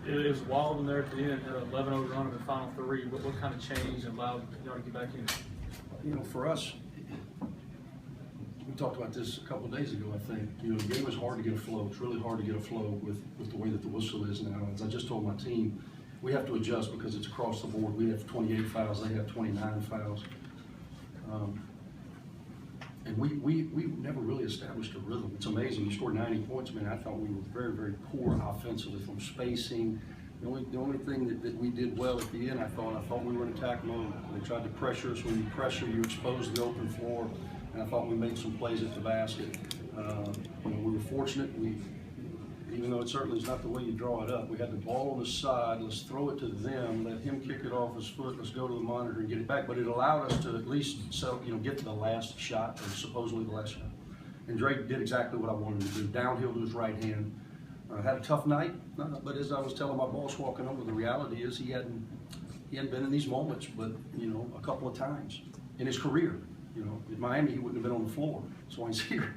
It was wild in there at the end, had an 11-0 run in the final three. What kind of change allowed y'all to get back in? You know, for us, we talked about this a couple of days ago, I think. You know, the game is hard to get a flow. It's really hard to get a flow with the way that the whistle is now. As I just told my team, we have to adjust because it's across the board. We have 28 fouls, they have 29 fouls. And we never really established a rhythm. It's amazing. You scored 90 points, man. I thought we were very, very poor offensively from spacing. The only thing that we did well at the end, I thought we were in attack mode. They tried to pressure us. When you pressure, you expose the open floor. And I thought we made some plays at the basket. You know, we were fortunate. Even though it certainly is not the way you draw it up, we had the ball on the side. Let's throw it to them. Let him kick it off his foot. Let's go to the monitor and get it back. But it allowed us to at least, get to the last shot, or supposedly the last shot. And Drake did exactly what I wanted him to do. Downhill to his right hand. Had a tough night, but as I was telling my boss walking over, the reality is he hadn't been in these moments, but a couple of times in his career. You know, in Miami he wouldn't have been on the floor. That's why he's here.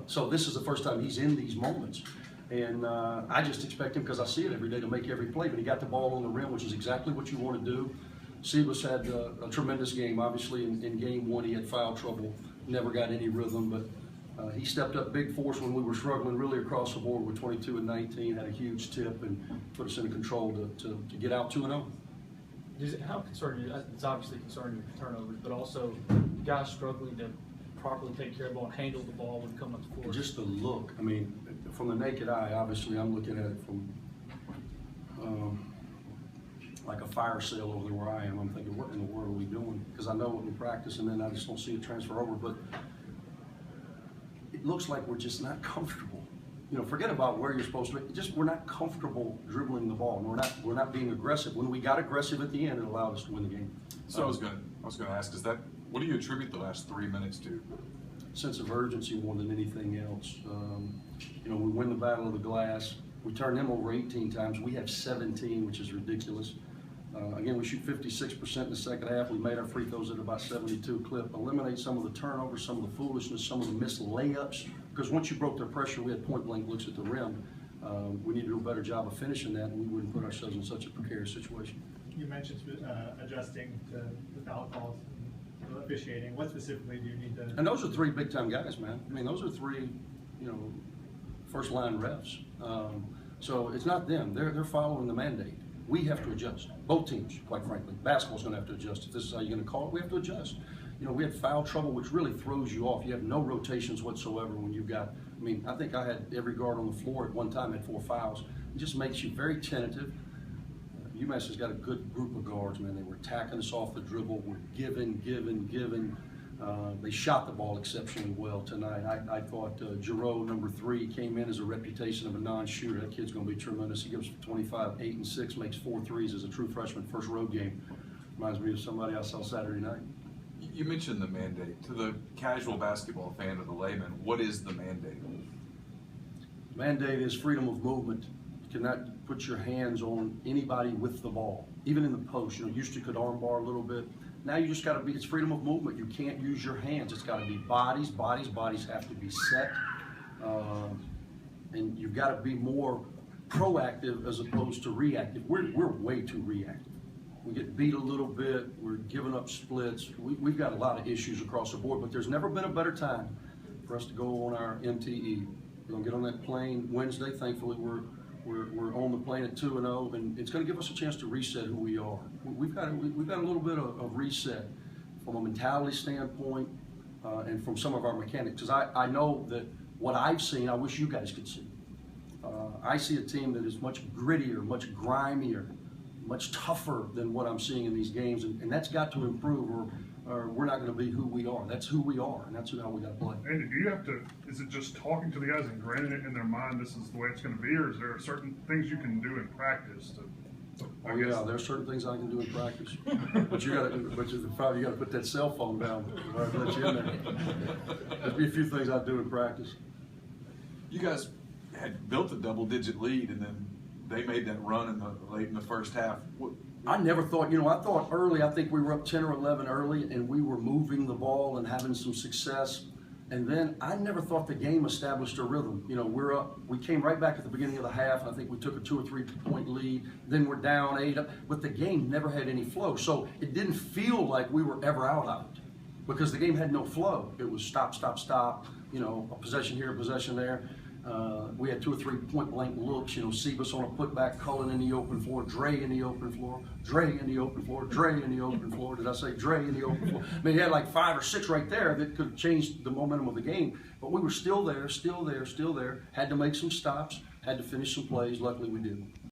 So this is the first time he's in these moments. And I just expect him, because I see it every day, to make every play. But he got the ball on the rim, which is exactly what you want to do. Sebas had a tremendous game. Obviously, in game one, he had foul trouble, never got any rhythm. But he stepped up big force when we were struggling really across the board with 22 and 19, had a huge tip and put us in control to get out 2-0. How concerned are you? It's obviously concerning with turnovers, but also guys struggling to properly take care of the ball and handle the ball when you come up the court. Just the look. I mean, from the naked eye, obviously, I'm looking at it from like a fire sale over there where I am. I'm thinking, what in the world are we doing? Because I know what we practice, and then I just don't see it transfer over. But it looks like we're just not comfortable. You know, forget about where you're supposed to be. We're not comfortable dribbling the ball. And we're not being aggressive. When we got aggressive at the end, it allowed us to win the game. So I was gonna ask, what do you attribute the last 3 minutes to? Sense of urgency more than anything else. We win the battle of the glass. We turn them over 18 times. We have 17, which is ridiculous. Again, we shoot 56% in the second half. We made our free throws at about 72 clip. Eliminate some of the turnovers, some of the foolishness, some of the missed layups. Because once you broke their pressure, we had point blank looks at the rim. We need to do a better job of finishing that, and we wouldn't put ourselves in such a precarious situation. You mentioned adjusting to the foul calls and officiating. What specifically do you need to? And those are three big time guys, man. I mean, those are three, first line refs. So it's not them. They're following the mandate. We have to adjust. Both teams, quite frankly. Basketball's going to have to adjust. If this is how you're going to call it, we have to adjust. We had foul trouble, which really throws you off. You have no rotations whatsoever when you've got. I think I had every guard on the floor at one time had 4 fouls. It just makes you very tentative. UMass has got a good group of guards, man. They were attacking us off the dribble. We're giving. They shot the ball exceptionally well tonight. I thought Giroux, number 3, came in as a reputation of a non-shooter. That kid's going to be tremendous. He gives 25, 8 and 6, makes 4 threes as a true freshman, first road game. Reminds me of somebody I saw Saturday night. You mentioned the mandate. To the casual basketball fan or the layman, what is the mandate? The mandate is freedom of movement. You cannot put your hands on anybody with the ball, even in the post. Used to could arm bar a little bit. Now you just got to it's freedom of movement. You can't use your hands. It's got to be bodies. Bodies have to be set. And you've got to be more proactive as opposed to reactive. We're way too reactive. We get beat a little bit. We're giving up splits. We've got a lot of issues across the board, but there's never been a better time for us to go on our MTE. We're going to get on that plane Wednesday. Thankfully, we're on the plane at 2-0, and it's going to give us a chance to reset who we are. We've got a little bit of reset from a mentality standpoint and from some of our mechanics. Because I know that what I've seen, I wish you guys could see. I see a team that is much grittier, much grimier, much tougher than what I'm seeing in these games, and that's got to improve, or we're not going to be who we are. That's who we are, and that's how we got to play. Andy, do you have to? Is it just talking to the guys and grinding it in their mind? This is the way it's going to be, or is there certain things you can do in practice to? Oh yeah, there's certain things I can do in practice, but you got to put that cell phone down before I let you in there. There'll be a few things I do in practice. You guys had built a double-digit lead, and then they made that run late in the first half. I never thought, I thought early, I think we were up 10 or 11 early, and we were moving the ball and having some success. And then I never thought the game established a rhythm. You know, we're up, we came right back at the beginning of the half, and I think we took a 2 or 3 point lead. Then we're down 8 up, but the game never had any flow. So it didn't feel like we were ever out of it because the game had no flow. It was stop, stop, stop, you know, a possession here, a possession there. We had 2 or 3 point blank looks, you know, Sebas on a putback, Cullen in the open floor, Dre in the open floor, Dre in the open floor, Dre in the open floor. Did I say Dre in the open floor? I mean, he had like 5 or 6 right there that could have changed the momentum of the game. But we were still there, still there, still there. Had to make some stops, had to finish some plays. Luckily we did.